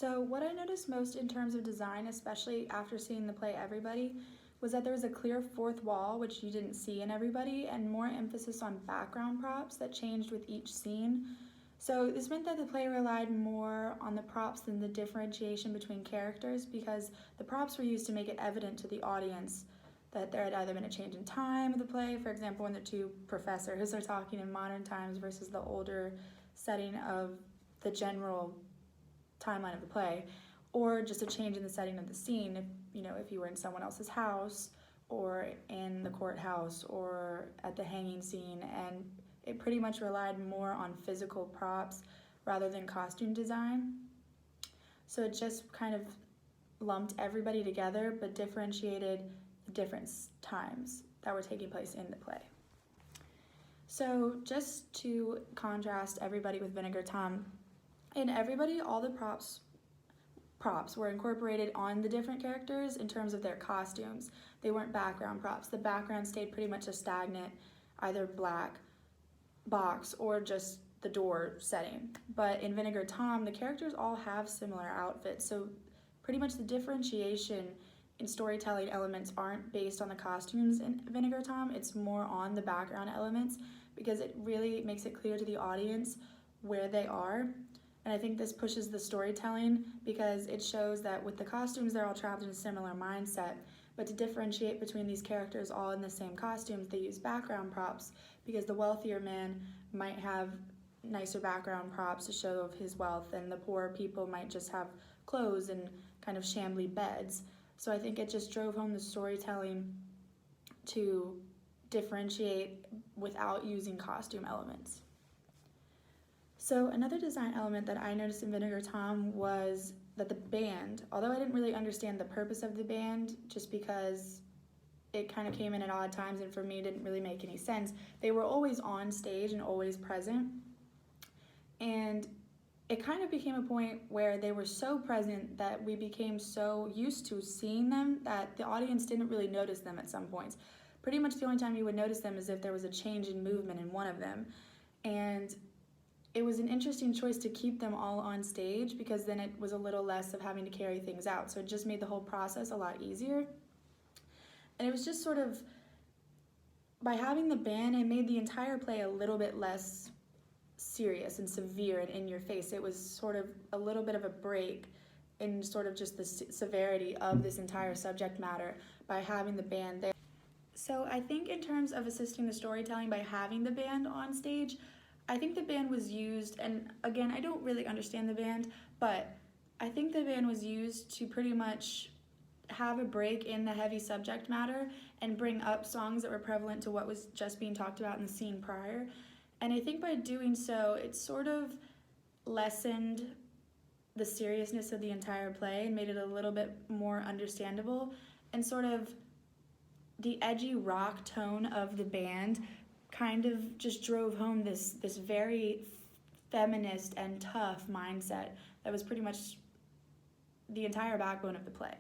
So what I noticed most in terms of design, especially after seeing the play Everybody, was that there was a clear fourth wall, which you didn't see in Everybody, and more emphasis on background props that changed with each scene. So this meant that the play relied more on the props than the differentiation between characters, because the props were used to make it evident to the audience that there had either been a change in time of the play, for example, when the two professors are talking in modern times versus the older setting of the general timeline of the play, or just a change in the setting of the scene. If you were in someone else's house or in the courthouse or at the hanging scene, and it pretty much relied more on physical props rather than costume design. So it just kind of lumped everybody together but differentiated the different times that were taking place in the play. So just to contrast Everybody with Vinegar Tom, in Everybody, all the props were incorporated on the different characters in terms of their costumes. They weren't background props. The background stayed pretty much a stagnant, either black box or just the door setting. But in Vinegar Tom, the characters all have similar outfits, so pretty much the differentiation in storytelling elements aren't based on the costumes in Vinegar Tom, it's more on the background elements, because it really makes it clear to the audience where they are. And I think this pushes the storytelling because it shows that with the costumes, they're all trapped in a similar mindset. But to differentiate between these characters all in the same costumes, they use background props, because the wealthier man might have nicer background props to show of his wealth, and the poorer people might just have clothes and kind of shambly beds. So I think it just drove home the storytelling to differentiate without using costume elements. So another design element that I noticed in Vinegar Tom was that the band, although I didn't really understand the purpose of the band, just because it kind of came in at odd times and for me didn't really make any sense, they were always on stage and always present. And it kind of became a point where they were so present that we became so used to seeing them that the audience didn't really notice them at some points. Pretty much the only time you would notice them is if there was a change in movement in one of them. And it was an interesting choice to keep them all on stage, because then it was a little less of having to carry things out. So it just made the whole process a lot easier. And it was just sort of, by having the band, it made the entire play a little bit less serious and severe and in your face. It was sort of a little bit of a break in sort of just the severity of this entire subject matter by having the band there. So I think in terms of assisting the storytelling by having the band on stage, I think the band was used, and again, I don't really understand the band, but I think the band was used to pretty much have a break in the heavy subject matter and bring up songs that were prevalent to what was just being talked about in the scene prior. And I think by doing so, it sort of lessened the seriousness of the entire play and made it a little bit more understandable, and sort of the edgy rock tone of the band kind of just drove home this very feminist and tough mindset that was pretty much the entire backbone of the play.